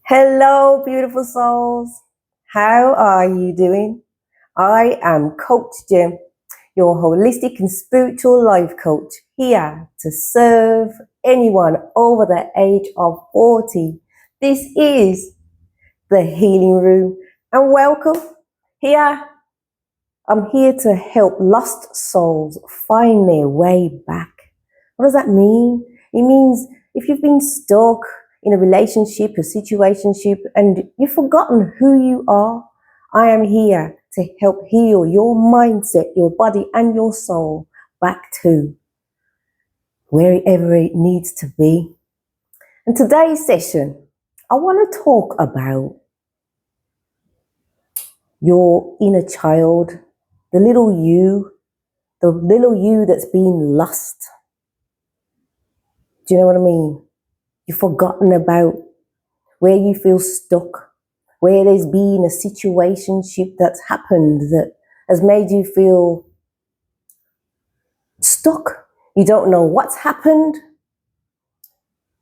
Hello, beautiful souls. How are you doing? I am Coach Jem, your holistic and spiritual life coach, here to serve anyone over the age of 40. This is the Healing Room, and welcome. Here, I'm here to help lost souls find their way back. What does that mean? It means if you've been stuck in a relationship, a situationship, and you've forgotten who you are, I am here to help heal your mindset, your body, and your soul back to wherever it needs to be. In today's session, I want to talk about your inner child, the little you that's been lost. Do you know what I mean? You've forgotten about where you feel stuck, where there's been a situationship that's happened that has made you feel stuck. You don't know what's happened.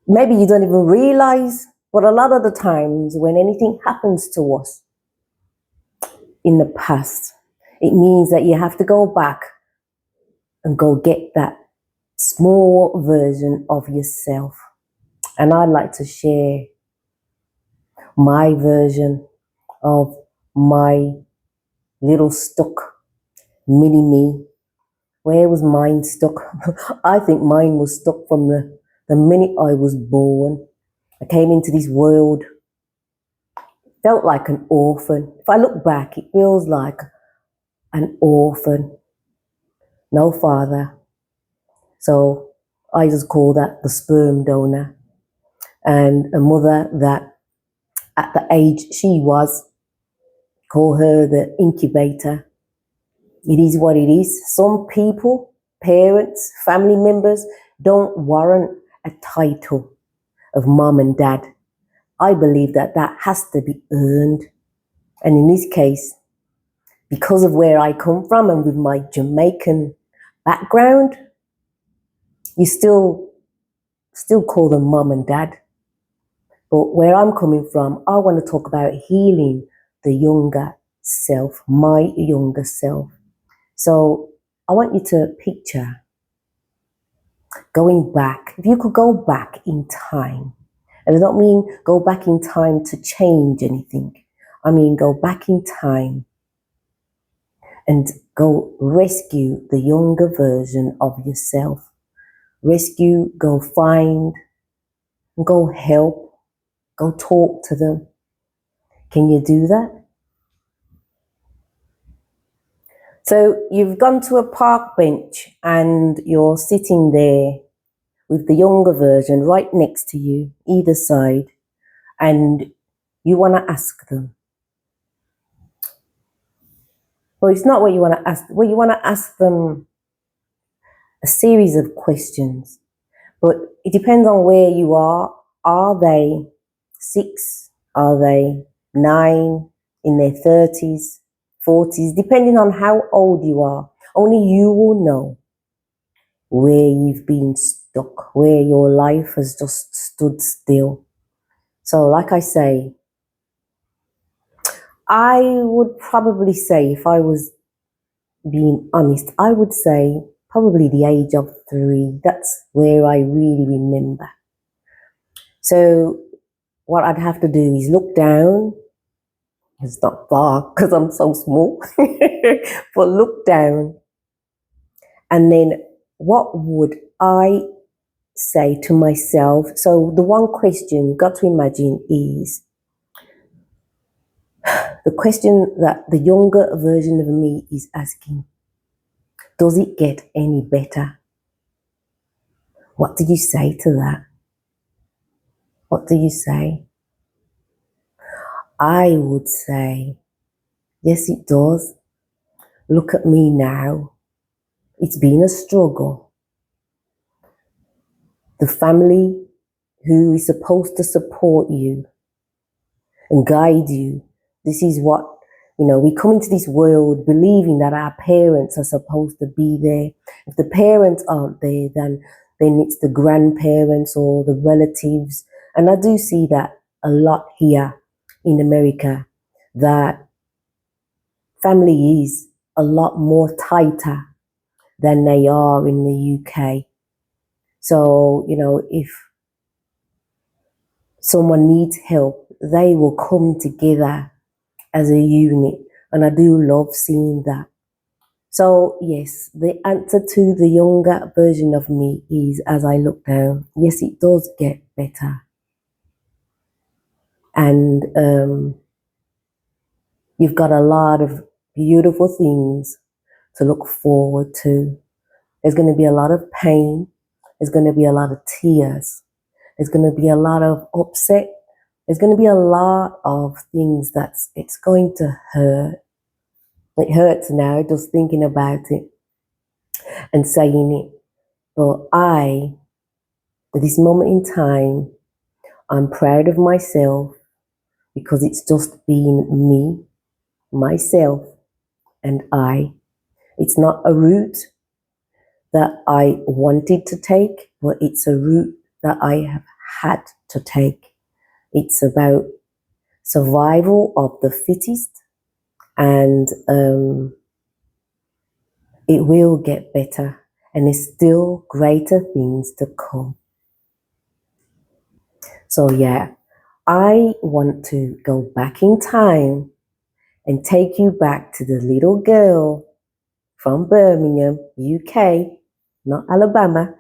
Maybe you don't even realize, but a lot of the times when anything happens to us in the past, it means that you have to go back and go get that small version of yourself. And I'd like to share my version of my little stuck mini me. Where was mine stuck? I think mine was stuck from the minute I was born. I came into this world, felt like an orphan. If I look back, it feels like an orphan. No father. So I just call that the sperm donor. And a mother that at the age she was, call her the incubator. It is what it is. Some people, parents, family members, don't warrant a title of mom and dad. I believe that has to be earned. And in this case, because of where I come from and with my Jamaican background, you still call them mom and dad. But where I'm coming from, I want to talk about healing the younger self, my younger self. So I want you to picture going back. If you could go back in time, and I don't mean go back in time to change anything. I mean go back in time and go rescue the younger version of yourself. Rescue, go find, go help, go talk to them. Can you do that? So you've gone to a park bench and you're sitting there with the younger version right next to you, either side, and you want to ask them. Well, it's not what you want to ask. Well, you want to ask them a series of questions, but it depends on where you are. Are they 6? Are they 9? In their 30s, 40s? Depending on how old you are, only you will know where you've been stuck, where your life has just stood still. So like I say, I would probably say, if I was being honest, I would say probably the age of 3. That's where I really remember. So what I'd have to do is look down. It's not far because I'm so small, but look down. And then what would I say to myself? So the one question you've got to imagine is the question that the younger version of me is asking. Does it get any better? What do you say to that? What do you say? I would say, yes, it does. Look at me now. It's been a struggle. The family who is supposed to support you and guide you, this is what, we come into this world believing that our parents are supposed to be there. If the parents aren't there, then it's the grandparents or the relatives. And I do see that a lot here in America that family is a lot more tighter than they are in the UK. So, if someone needs help, they will come together as a unit. And I do love seeing that. So, yes, the answer to the younger version of me is as I look down, yes, it does get better. And you've got a lot of beautiful things to look forward to. There's going to be a lot of pain. There's going to be a lot of tears. There's going to be a lot of upset. There's going to be a lot of things it's going to hurt. It hurts now just thinking about it and saying it. But at this moment in time, I'm proud of myself because it's just been me, myself, and I. It's not a route that I wanted to take, but it's a route that I have had to take. It's about survival of the fittest, and it will get better, and there's still greater things to come. So yeah, I want to go back in time and take you back to the little girl from Birmingham, UK, not Alabama,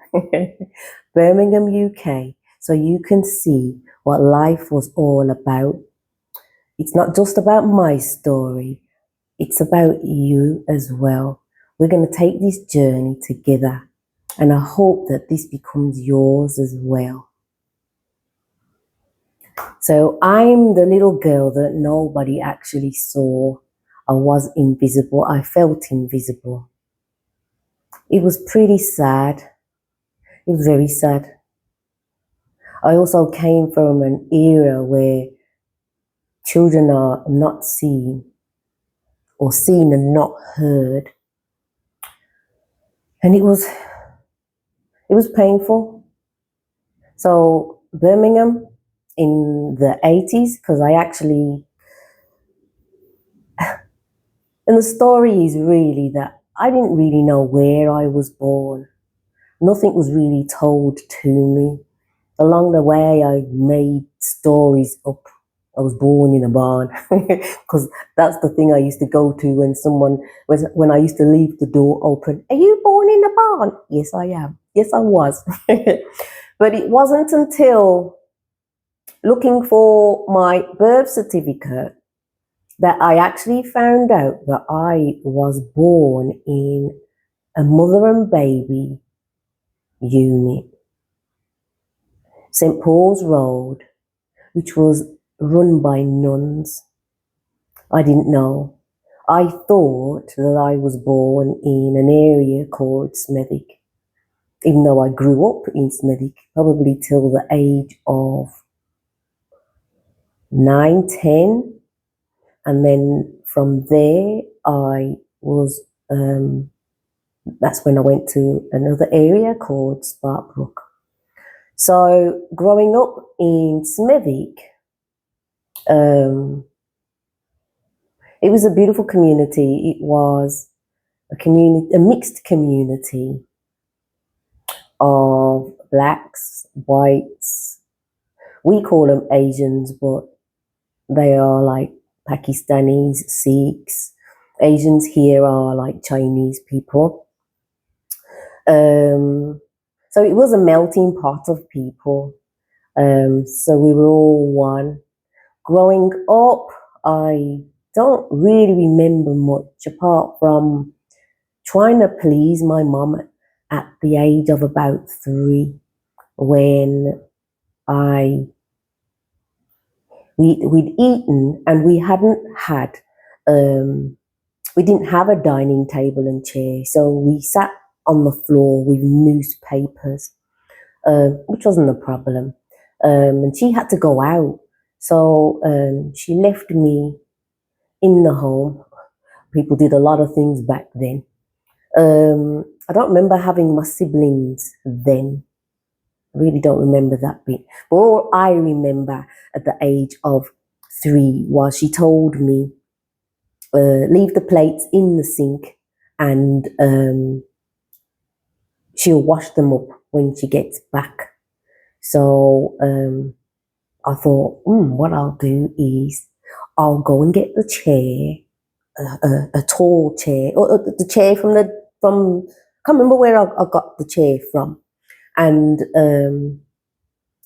Birmingham, UK, so you can see what life was all about. It's not just about my story, it's about you as well. We're going to take this journey together, and I hope that this becomes yours as well. So I'm the little girl that nobody actually saw. I was invisible. I felt invisible. It was pretty sad. It was very sad. I also came from an era where children are not seen or seen and not heard. And it was painful. So Birmingham in the 80s, because and the story is really that I didn't really know where I was born. Nothing was really told to me. Along the way, I made stories up. I was born in a barn because that's the thing I used to go to when I used to leave the door open. Are you born in a barn? Yes, I am. Yes, I was. But it wasn't until looking for my birth certificate that I actually found out that I was born in a mother and baby unit, St. Paul's Road, which was run by nuns. I didn't know. I thought that I was born in an area called Smethwick, even though I grew up in Smethwick, probably till the age of 9, 10. And then from there, that's when I went to another area called Sparkbrook. So growing up in Smethwick, it was a beautiful community. It was a mixed community of blacks, whites. We call them Asians, but they are like Pakistanis, Sikhs. Asians here are like Chinese people. So it was a melting pot of people. So we were all one. Growing up, I don't really remember much apart from trying to please my mum at the age of about 3 when we'd eaten and we didn't have a dining table and chair, so we sat on the floor with newspapers, which wasn't a problem. And she had to go out, so she left me in the home. People did a lot of things back then. I don't remember having my siblings then. I really don't remember that bit. But all I remember at the age of 3 was she told me, leave the plates in the sink and she'll wash them up when she gets back. So I thought, what I'll do is I'll go and get the chair, a tall chair, or the chair from. I can't remember where I got the chair from, and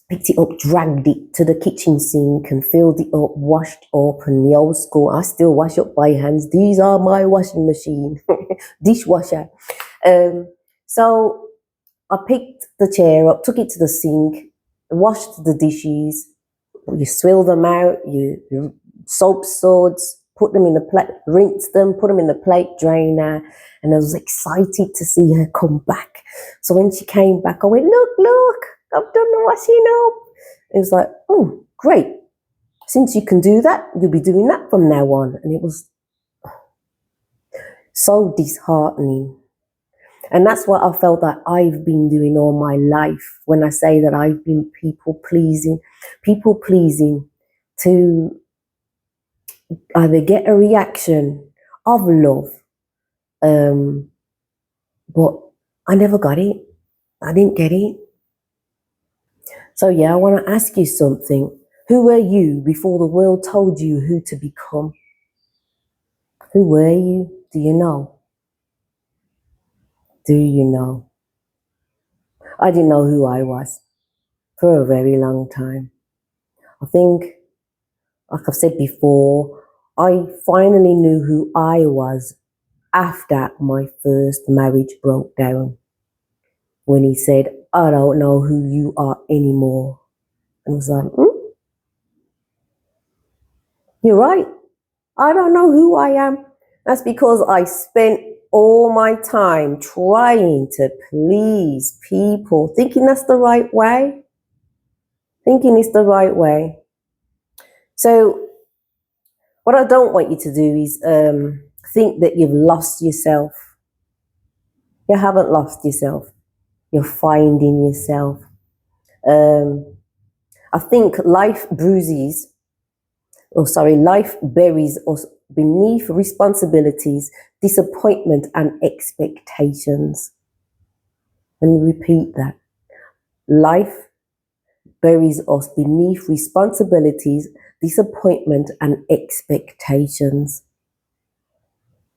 picked it up, dragged it to the kitchen sink, and filled it up, washed up. And the old school, I still wash up by hands. These are my washing machine, dishwasher. So I picked the chair up, took it to the sink, washed the dishes. You swill them out, you soap suds, put them in the plate, rinse them, put them in the plate drainer, and I was excited to see her come back. So when she came back, I went, look, I've done the washing up. It was like, oh, great. Since you can do that, you'll be doing that from now on. And it was so disheartening. And that's what I felt that I've been doing all my life when I say that I've been people pleasing to either get a reaction of love, but I never got it. I didn't get it. So yeah, I want to ask you something. Who were you before the world told you who to become? Who were you? Do you know? Do you know? I didn't know who I was for a very long time. I think, like I've said before, I finally knew who I was after my first marriage broke down. When he said, I don't know who you are anymore. And I was like, you're right. I don't know who I am. That's because I spent all my time trying to please people, thinking that's the right way. Thinking it's the right way. So what I don't want you to do is think that you've lost yourself. You haven't lost yourself. You're finding yourself. I think life buries us beneath responsibilities, disappointment, and expectations. Let me repeat that. Life buries us beneath responsibilities, disappointment, and expectations.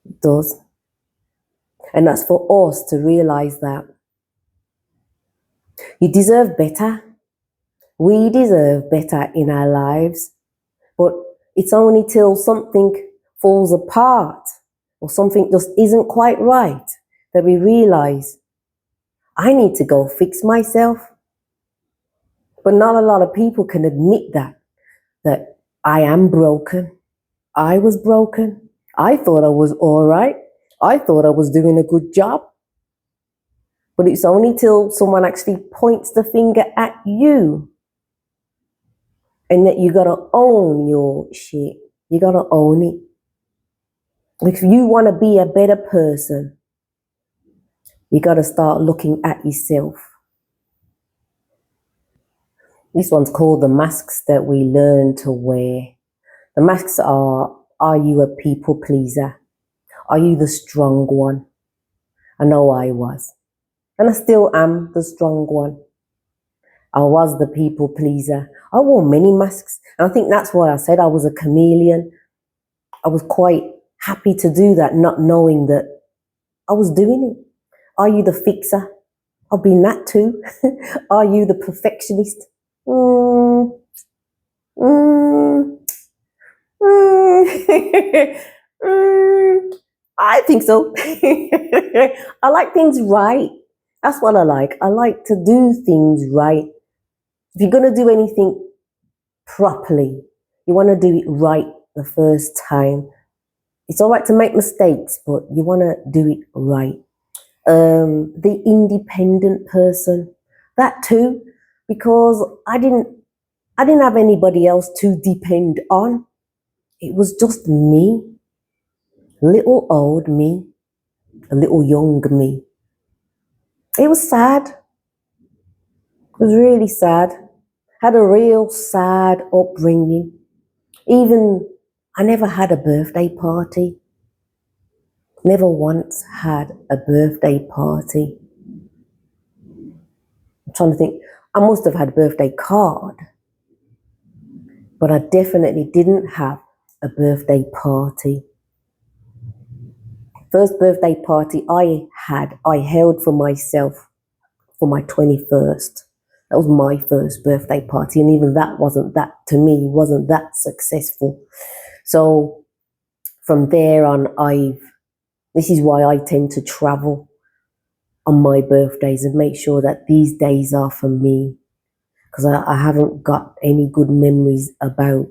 It does. And that's for us to realize that you deserve better. We deserve better in our lives. But it's only till something falls apart or something just isn't quite right that we realize I need to go fix myself. But not a lot of people can admit that I am broken. I was broken. I thought I was all right. I thought I was doing a good job. But it's only till someone actually points the finger at you and that you gotta own your shit. You gotta own it. If you want to be a better person, you gotta start looking at yourself. This one's called the masks that we learn to wear. The masks are you a people pleaser? Are you the strong one? I know I was. And I still am the strong one. I was the people pleaser. I wore many masks. And I think that's why I said I was a chameleon. I was quite happy to do that, not knowing that I was doing it. Are you the fixer? I've been that too. Are you the perfectionist? Mm, mm, mm, mm. I think so. I like things right. That's what I like. I like to do things right. If you're going to do anything properly, you want to do it right the first time. It's all right to make mistakes, but you want to do it right. The independent person, that too, because I didn't have anybody else to depend on. It was just me, little old me, a little young me. It was sad. was really sad. Had a real sad upbringing. Even I never had a birthday party. Never once had a birthday party. I'm trying to think. I must have had a birthday card, but I definitely didn't have a birthday party. First birthday party I held for myself for my 21st. That was my first birthday party, and even that wasn't that successful. So from there on, this is why I tend to travel on my birthdays and make sure that these days are for me, because I haven't got any good memories about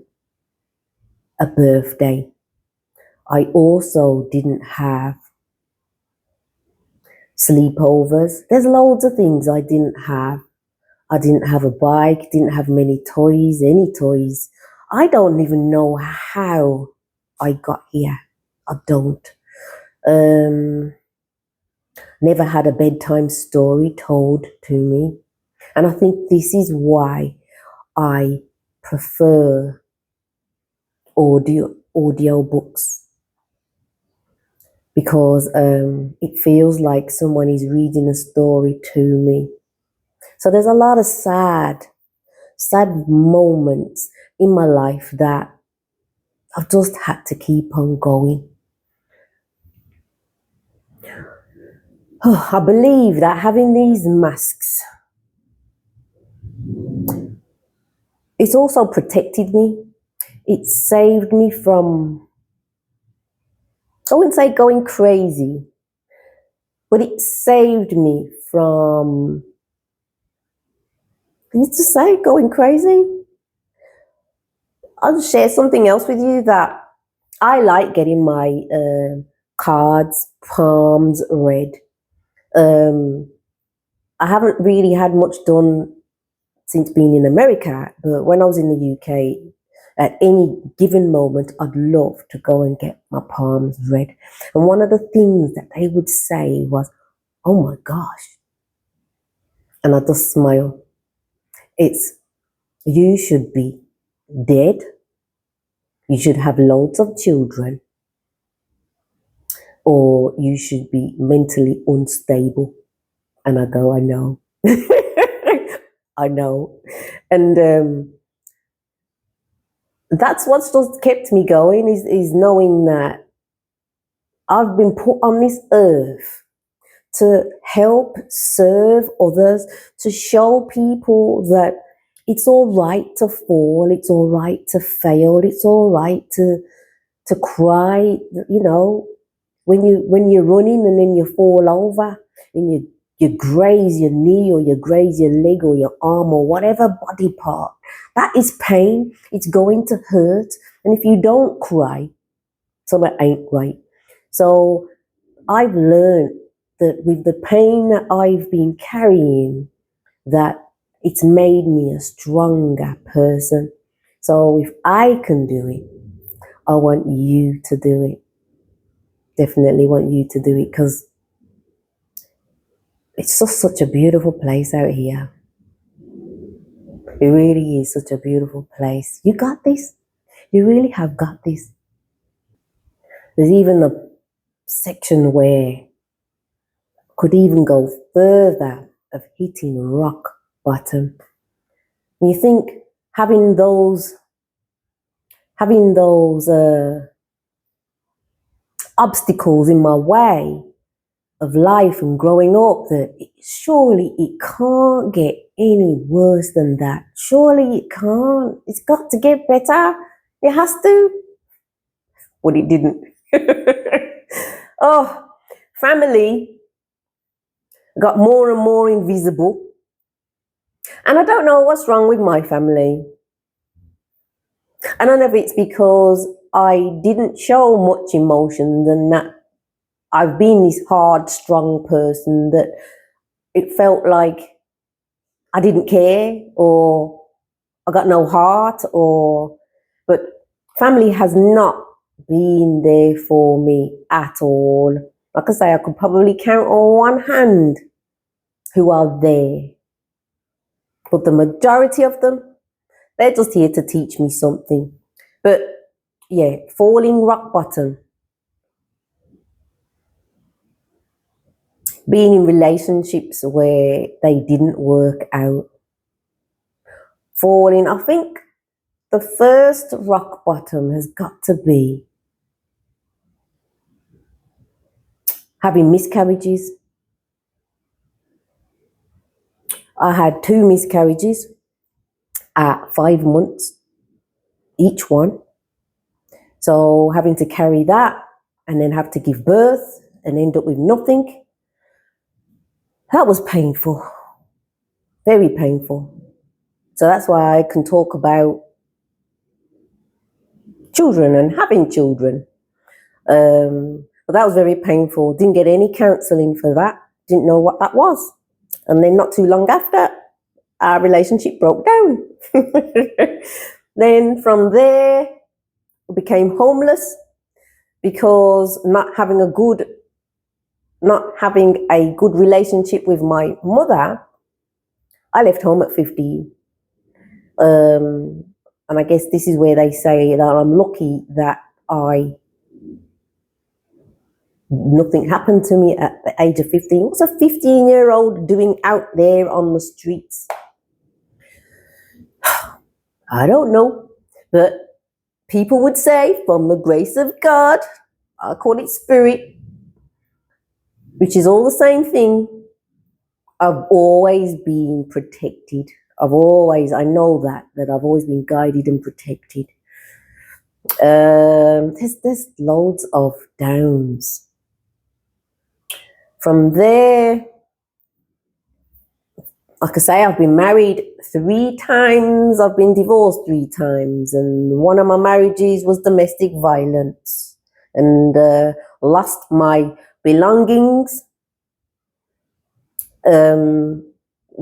a birthday. I also didn't have sleepovers. There's loads of things I didn't have. I didn't have a bike, didn't have any toys. I don't even know how I got here. I don't. Never had a bedtime story told to me. And I think this is why I prefer audio books, because it feels like someone is reading a story to me. So there's a lot of sad moments in my life that I've just had to keep on going. I believe that having these masks, it's also protected me. It saved me from, I wouldn't say going crazy, but it saved me from, I used to say going crazy. I'll share something else with you that I like getting my cards, palms read. I haven't really had much done since being in America, but when I was in the UK, at any given moment, I'd love to go and get my palms read. And one of the things that they would say was, "Oh my gosh," and I just smile. It's, you should be dead. You should have loads of children, or you should be mentally unstable. And I go, I know. I know. And that's what's just kept me going, is knowing that I've been put on this earth to help serve others, to show people that it's all right to fall, it's all right to fail, it's all right to cry, when you're running and then you fall over and you graze your knee or you graze your leg or your arm or whatever body part. That is pain. It's going to hurt. And if you don't cry, something ain't right. So I've learned that with the pain that I've been carrying, that it's made me a stronger person. So if I can do it, I want you to do it. Definitely want you to do it, because it's just such a beautiful place out here. It really is such a beautiful place. You got this. You really have got this. There's even a section where could even go further of hitting rock bottom. And you think having those obstacles in my way of life and growing up, that surely it can't get any worse than that. Surely it can't. It's got to get better. It has to. But it didn't. Oh, family got more and more invisible. And I don't know what's wrong with my family. I don't know if it's because I didn't show much emotion, and that I've been this hard, strong person that it felt like I didn't care, or I got no heart, but family has not been there for me at all. Like I say, I could probably count on one hand who are there. But the majority of them, they're just here to teach me something. But yeah, falling rock bottom, being in relationships where they didn't work out, falling, I think the first rock bottom has got to be having miscarriages. I had 2 miscarriages at 5 months each one. So having to carry that and then have to give birth and end up with nothing, that was painful, very painful. So that's why I can talk about children and having children. But that was very painful. Didn't get any counselling for that. Didn't know what that was. And then not too long after, our relationship broke down. Then from there, I became homeless because not having a good relationship with my mother. I left home at 15. And I guess this is where they say that I'm lucky that nothing happened to me at the age of 15. What's a 15-year-old doing out there on the streets? I don't know. But people would say, from the grace of God, I call it spirit, which is all the same thing. I've always been protected. I know that I've always been guided and protected. There's loads of downs. From there, like I say, I've been married 3 times. I've been divorced 3 times. And one of my marriages was domestic violence. And lost my belongings.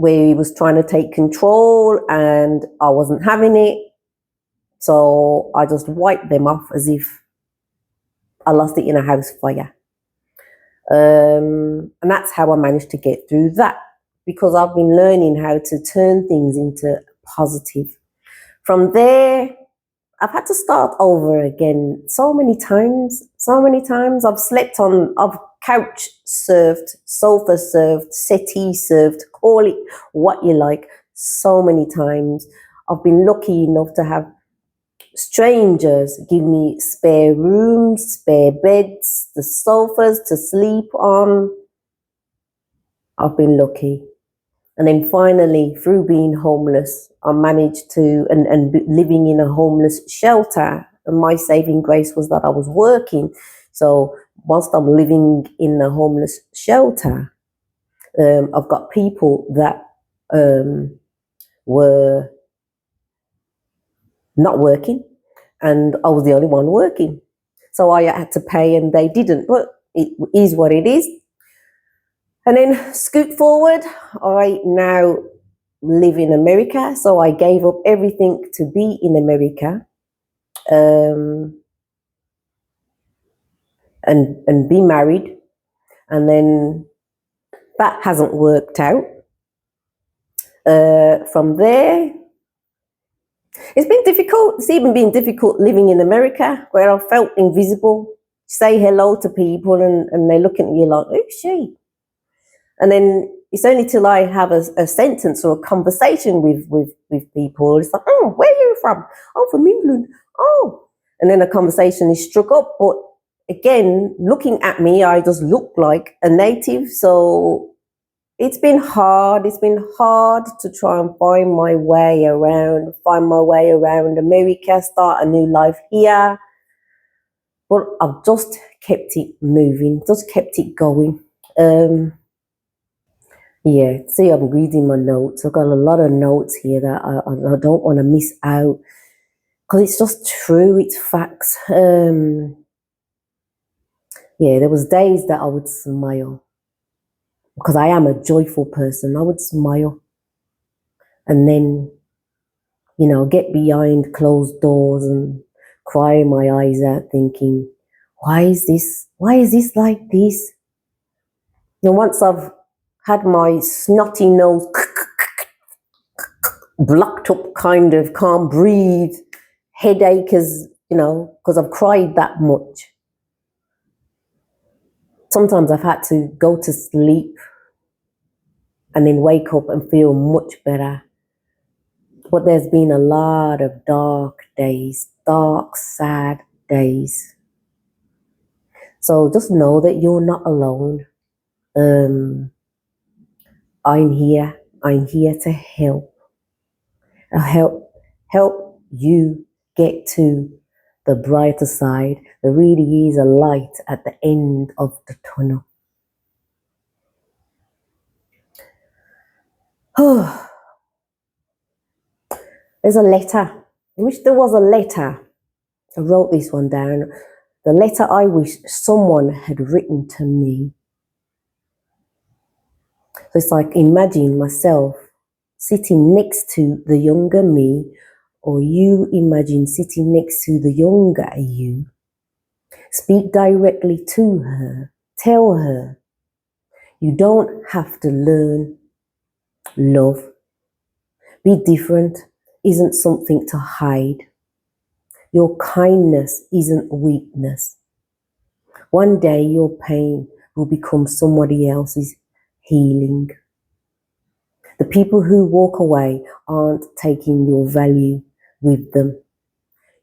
Where he was trying to take control and I wasn't having it. So I just wiped them off as if I lost it in a house fire. And that's how I managed to get through that, because I've been learning how to turn things into positive. From there, I've had to start over again so many times. I've slept on, I've couch surfed, sofa surfed, settee surfed, call it what you like, so many times. I've been lucky enough to have strangers give me spare rooms, spare beds, the sofas to sleep on. I've been lucky. And then finally, through being homeless, I managed to, and living in a homeless shelter, and my saving grace was that I was working. So whilst I'm living in a homeless shelter, I've got people that were not working, and I was the only one working. So I had to pay and they didn't, but it is what it is. And then scoot forward, I now live in America. So I gave up everything to be in America and be married. And then that hasn't worked out. From there, it's been difficult. It's even been difficult living in America, where I felt invisible. Say hello to people and they're looking at you like, who's she? And then it's only till I have a sentence or a conversation with people. It's like, oh, where are you from? Oh, from England. Oh. And then a conversation is struck up. But again, looking at me, I just look like a native. So it's been hard. It's been hard to try and find my way around America, start a new life here. But I've just kept it moving, just kept it going. Yeah, see, I'm reading my notes. I've got a lot of notes here that I don't want to miss out, because it's just true, it's facts. Yeah, there was days that I would smile, because I am a joyful person. I would smile and then, get behind closed doors and cry my eyes out thinking, why is this like this? Once I've had my snotty nose blocked up, kind of can't breathe, headache, as because I've cried that much. Sometimes I've had to go to sleep and then wake up and feel much better. But there's been a lot of dark days, dark, sad days. So just know that you're not alone. I'm here. I'm here to help. Help you get to the brighter side. There really is a light at the end of the tunnel. There's a letter. I wish there was a letter. I wrote this one down. The letter I wish someone had written to me. So it's like, imagine myself sitting next to the younger me, or you imagine sitting next to the younger you. Speak directly to her. Tell her you don't have to learn love. Be different isn't something to hide. Your kindness isn't weakness. One day your pain will become somebody else's healing. The people who walk away aren't taking your value with them.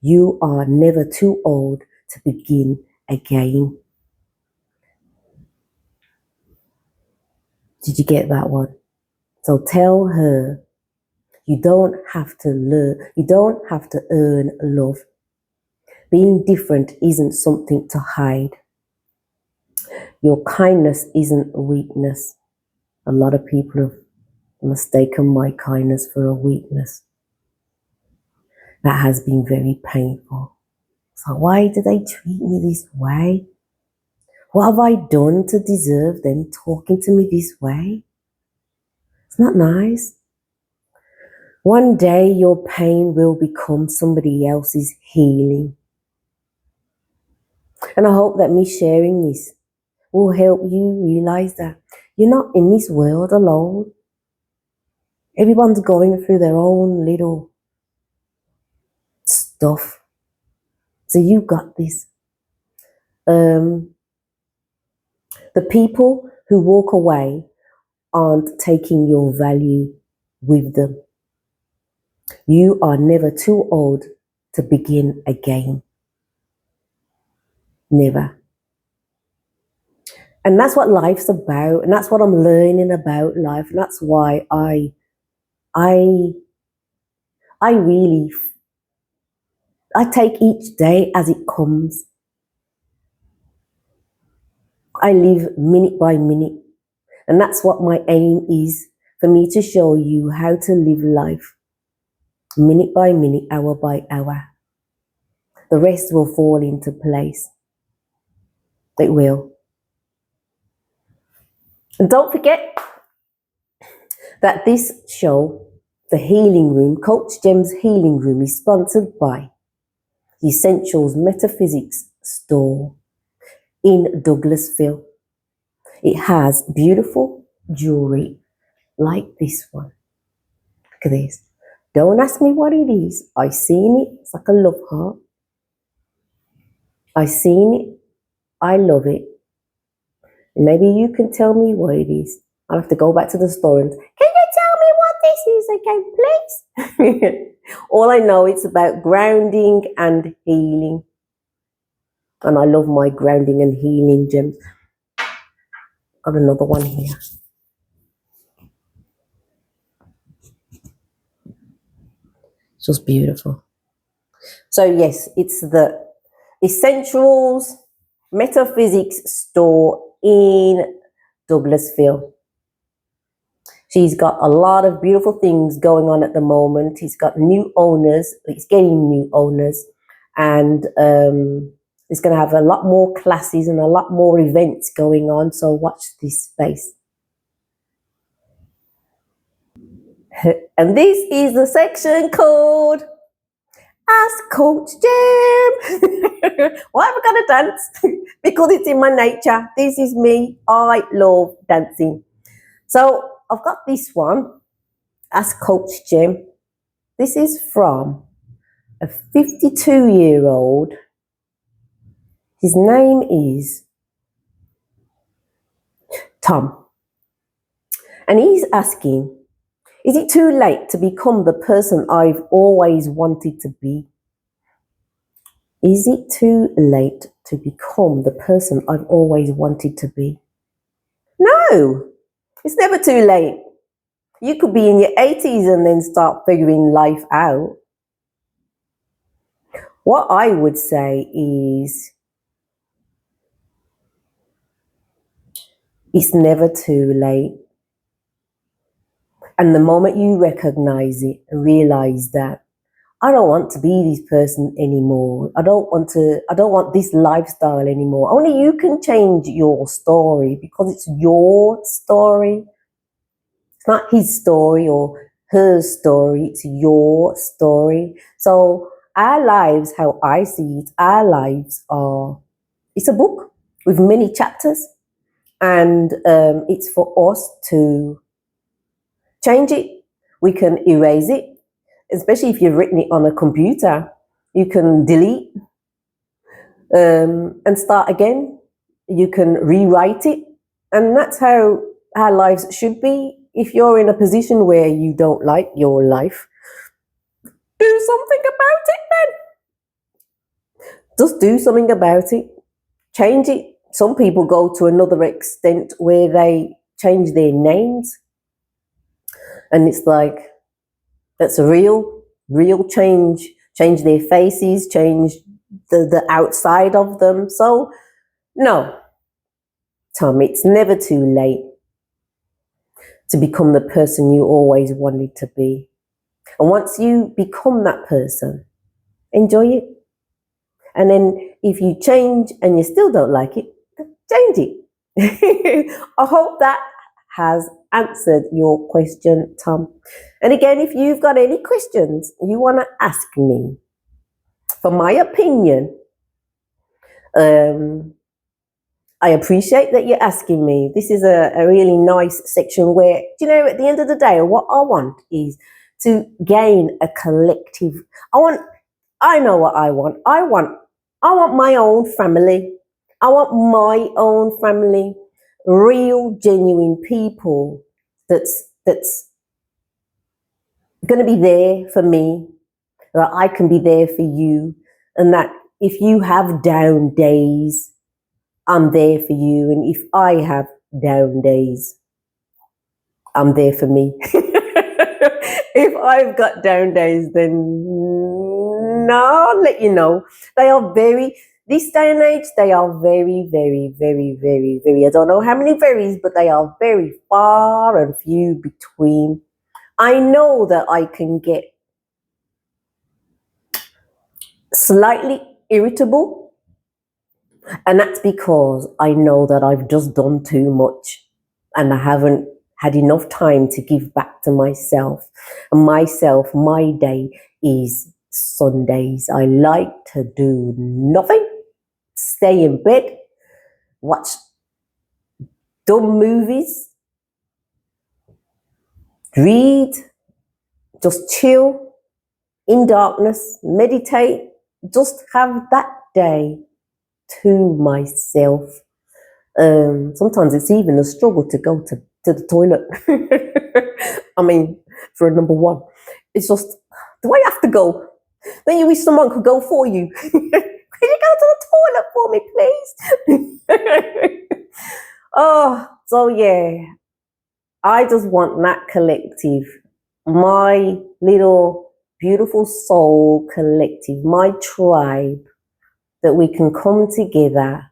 You are never too old to begin again. Did you get that one? So tell her you don't have to earn love. Being different isn't something to hide. Your kindness isn't a weakness. A lot of people have mistaken my kindness for a weakness. That has been very painful. So why do they treat me this way? What have I done to deserve them talking to me this way? It's not nice. One day your pain will become somebody else's healing. And I hope that me sharing this will help you realize that you're not in this world alone. Everyone's going through their own little stuff. So you got this. The people who walk away aren't taking your value with them. You are never too old to begin again. Never. And that's what life's about, and that's what I'm learning about life, and that's why I take each day as it comes. I live minute by minute, and that's what my aim is, for me to show you how to live life minute by minute, hour by hour. The rest will fall into place. It will. And don't forget that this show, The Healing Room, Coach Jem's Healing Room, is sponsored by the Essentials Metaphysics Store in Douglasville. It has beautiful jewelry like this one. Look at this. Don't ask me what it is. I seen it. It's like a love heart. I seen it. I love it. Maybe you can tell me what it is. I'll have to go back to the store and, can you tell me what this is again, please? All I know, it's about grounding and healing. And I love my grounding and healing gems. Got another one here. Just beautiful. So yes, it's the Essentials Metaphysics Store in Douglasville. She's got a lot of beautiful things going on at the moment. He's got new owners. It's getting new owners. And it's going to have a lot more classes and a lot more events going on. So watch this space. And this is the section called Ask Coach Jem. Why have I got to dance? Because it's in my nature. This is me. I love dancing. So I've got this one, Ask Coach Jem. This is from a 52-year-old. His name is Tom. And he's asking, is it too late to become the person I've always wanted to be? Is it too late to become the person I've always wanted to be? No, it's never too late. You could be in your 80s and then start figuring life out. What I would say is, it's never too late. And the moment you recognize it and realize that I don't want to be this person anymore. I don't want this lifestyle anymore. Only you can change your story, because it's your story. It's not his story or her story. It's your story. So our lives, how I see it, our lives it's a book with many chapters, and it's for us to change it. We can erase it, especially if you've written it on a computer. You can delete and start again. You can rewrite it, and that's how our lives should be. If you're in a position where you don't like your life, do something about it then. Just do something about it. Change it. Some people go to another extent where they change their names, and it's like, that's a real change. Change their faces, change the outside of them. So no, Tom, it's never too late to become the person you always wanted to be. And once you become that person, enjoy it. And then if you change and you still don't like it, change it. I hope that has answered your question, Tom. And again, if you've got any questions you want to ask me, for my opinion, I appreciate that you're asking me. This is a really nice section where, at the end of the day, what I want is to gain a collective. I know what I want. I want my own family. I want my own family, real, genuine people that's going to be there for me, that I can be there for you, and that if you have down days, I'm there for you. And if I have down days, I'm there for me. If I've got down days, then no, I'll let you know. This day and age, they are very, very, very, very, very, I don't know how many varies, but they are very far and few between. I know that I can get slightly irritable, and that's because I know that I've just done too much and I haven't had enough time to give back to myself. And my day is Sundays. I like to do nothing, stay in bed, watch dumb movies, read, just chill in darkness, meditate, just have that day to myself. Sometimes it's even a struggle to go to the toilet. I mean, for a number one, it's just, do I have to go? Then you wish someone could go for you. Can you go to the toilet for me, please? Oh, so yeah, I just want that collective, my little beautiful soul collective, my tribe, that we can come together.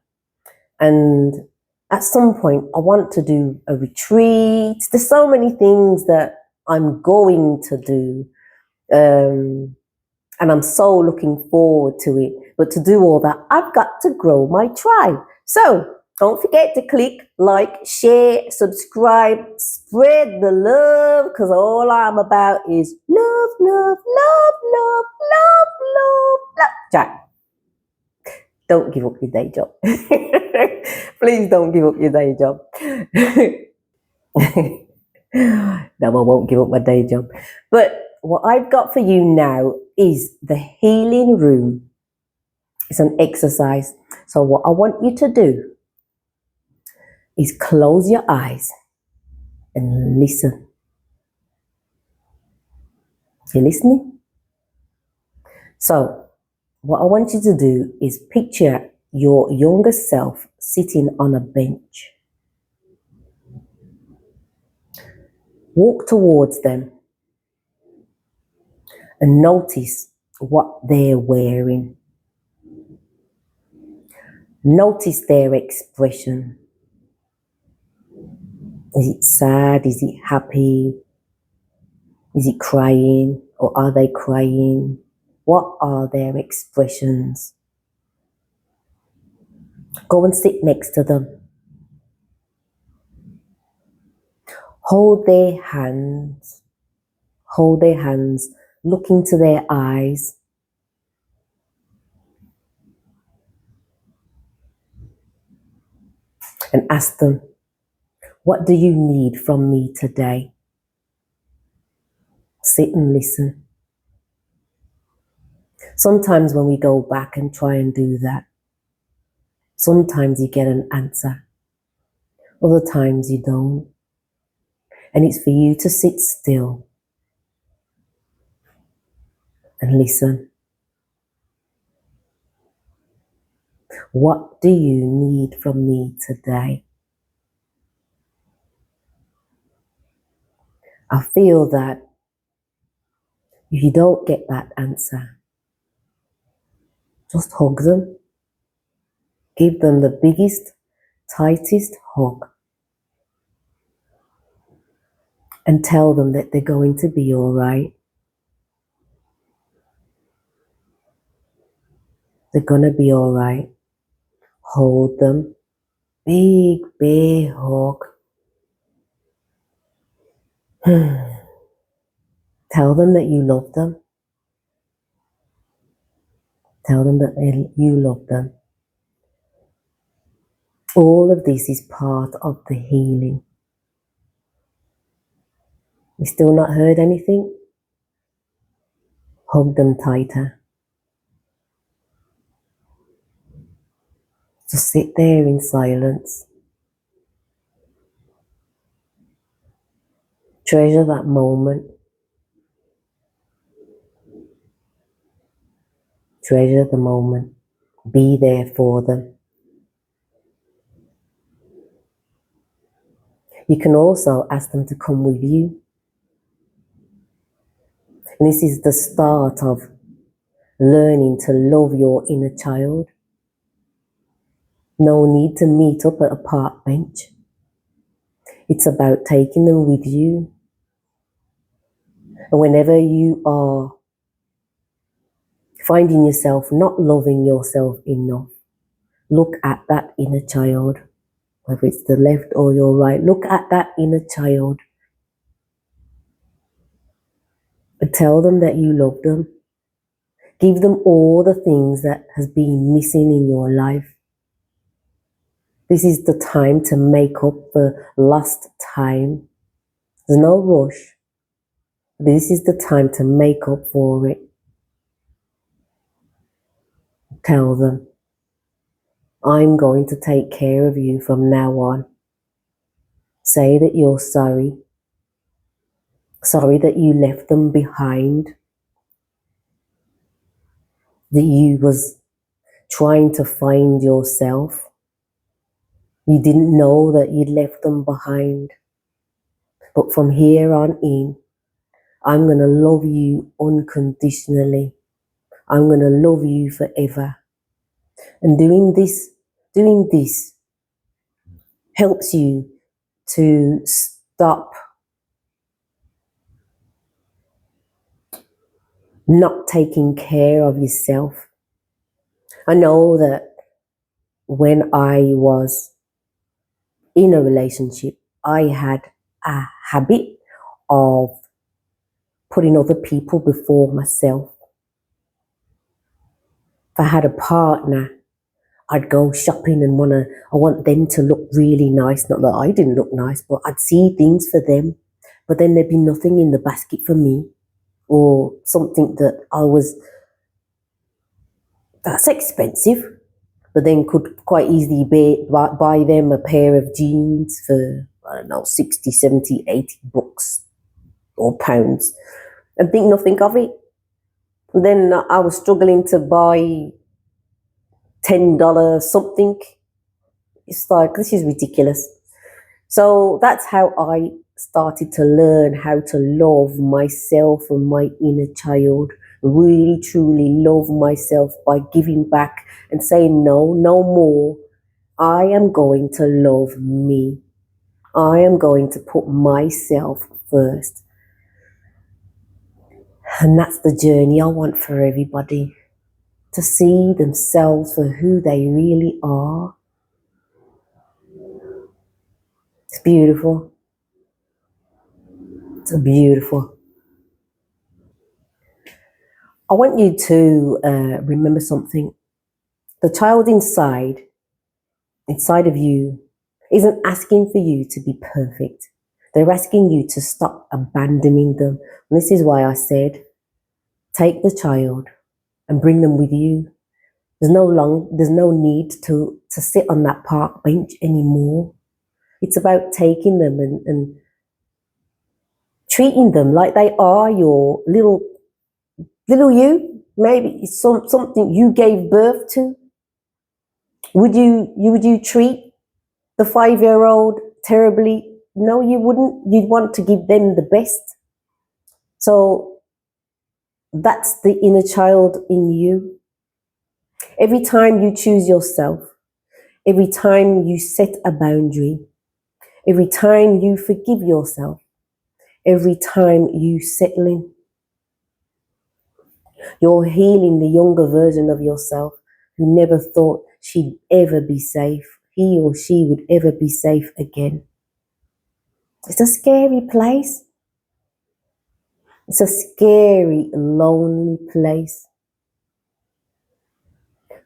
And at some point, I want to do a retreat. There's so many things that I'm going to do. And I'm so looking forward to it. But to do all that, I've got to grow my tribe. So don't forget to click like, share, subscribe, spread the love, because all I'm about is love, love, love, love, love, love, love. Jack, don't give up your day job. Please don't give up your day job. No, I won't give up my day job. But what I've got for you now is the healing room. It's an exercise. So what I want you to do is close your eyes and listen. You listening? So what I want you to do is picture your younger self sitting on a bench. Walk towards them and notice what they're wearing. Notice their expression. Is it sad? Is it happy? Is it crying? Or are they crying? What are their expressions? Go and sit next to them. Hold their hands. Hold their hands. Look into their eyes. And ask them, what do you need from me today? Sit and listen. Sometimes when we go back and try and do that, sometimes you get an answer. Other times you don't. And it's for you to sit still and listen. What do you need from me today? I feel that if you don't get that answer, just hug them. Give them the biggest, tightest hug. And tell them that they're going to be all right. They're going to be all right. Hold them. Big, big hug. Tell them that you love them. Tell them that you love them. All of this is part of the healing. You still not heard anything? Hug them tighter. Just sit there in silence. Treasure that moment. Treasure the moment. Be there for them. You can also ask them to come with you. And this is the start of learning to love your inner child. No need to meet up at a park bench. It's about taking them with you. And whenever you are finding yourself not loving yourself enough, look at that inner child. Whether it's the left or your right, look at that inner child. And tell them that you love them. Give them all the things that has been missing in your life. This is the time to make up for lost time. There's no rush. This is the time to make up for it. Tell them, I'm going to take care of you from now on. Say that you're sorry. Sorry that you left them behind. That you was trying to find yourself. You didn't know that you'd left them behind. But from here on in, I'm going to love you unconditionally. I'm going to love you forever. And doing this helps you to stop not taking care of yourself. I know that when I was in a relationship, I had a habit of putting other people before myself. If I had a partner, I'd go shopping and I want them to look really nice. Not that I didn't look nice, but I'd see things for them. But then there'd be nothing in the basket for me. or something that's expensive, but then could quite easily buy them a pair of jeans for, I don't know, 60, 70, 80 bucks or pounds, and think nothing of it. And then I was struggling to buy $10 something. It's like, this is ridiculous. So that's how I started to learn how to love myself and my inner child. Really, truly love myself by giving back and saying, no, no more. I am going to love me. I am going to put myself first. And that's the journey I want for everybody, to see themselves for who they really are. It's beautiful. It's beautiful. I want you to remember something. The child inside of you, isn't asking for you to be perfect. They're asking you to stop abandoning them. And this is why I said, take the child and bring them with you. There's no need to sit on that park bench anymore. It's about taking them and treating them like they are your little you. Maybe it's something you gave birth to. Would you treat the 5-year-old terribly? No, you wouldn't. You'd want to give them the best. So that's the inner child in you. Every time you choose yourself, every time you set a boundary, every time you forgive yourself, every time you settle in, you're healing the younger version of yourself who never thought she'd ever be safe, he or she would ever be safe again. It's a scary place. It's a scary, lonely place.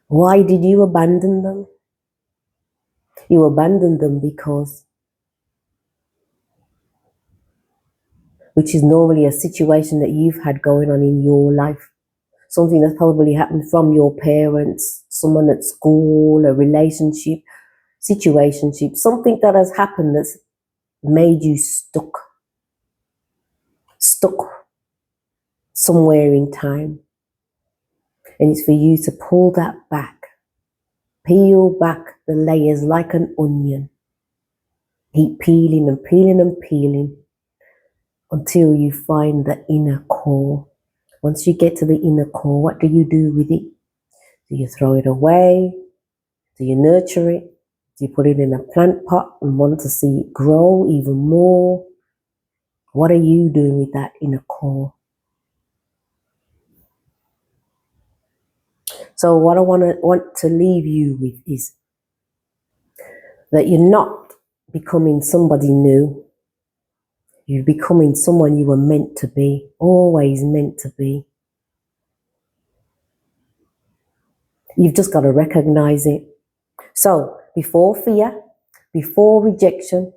Why did you abandon them? You abandoned them because, which is normally a situation that you've had going on in your life, something that's probably happened from your parents, someone at school, a relationship, situationship, something that has happened that's made you stuck somewhere in time. And it's for you to pull that back, peel back the layers like an onion, keep peeling and peeling and peeling until you find the inner core. Once you get to the inner core, what do you do with it? Do you throw it away? Do you nurture it? Do you put it in a plant pot and want to see it grow even more? What are you doing with that inner core? So what I want to leave you with is that you're not becoming somebody new. You're becoming someone you were meant to be, always meant to be. You've just got to recognize it. So before fear, before rejection,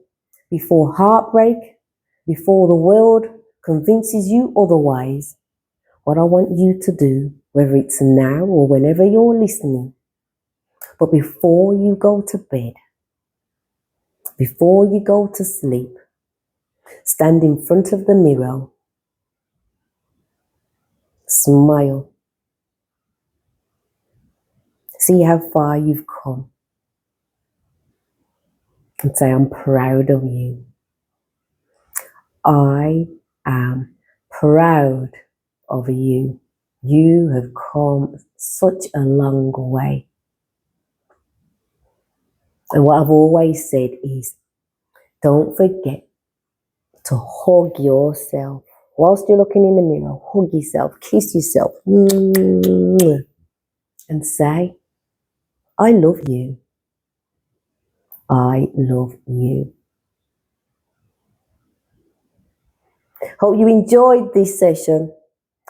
before heartbreak, before the world convinces you otherwise, what I want you to do, whether it's now or whenever you're listening, but before you go to bed, before you go to sleep, stand in front of the mirror, smile, see how far you've come, and say, I'm proud of you. I am proud of you. You have come such a long way. And what I've always said is, don't forget to hug yourself. Whilst you're looking in the mirror, hug yourself, kiss yourself, and say, I love you. I love you. Hope you enjoyed this session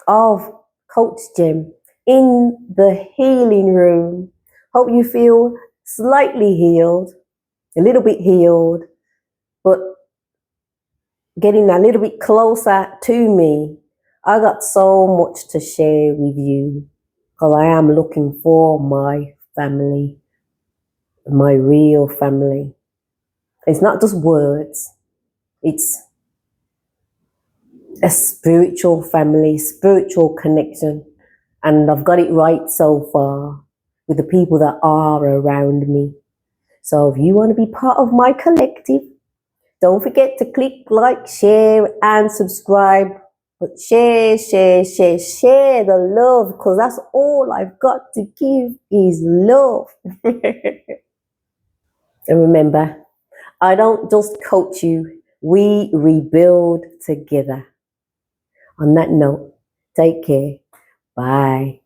of Coach Jem in the healing room. Hope you feel slightly healed, a little bit healed, but getting a little bit closer to me. I got so much to share with you because I am looking for my family, my real family. It's not just words, it's a spiritual family, spiritual connection. And I've got it right so far with the people that are around me. So if you want to be part of my collective, don't forget to click like, share, and subscribe. But share, share, share, share the love because that's all I've got to give is love. And remember, I don't just coach you, we rebuild together. On that note, take care. Bye.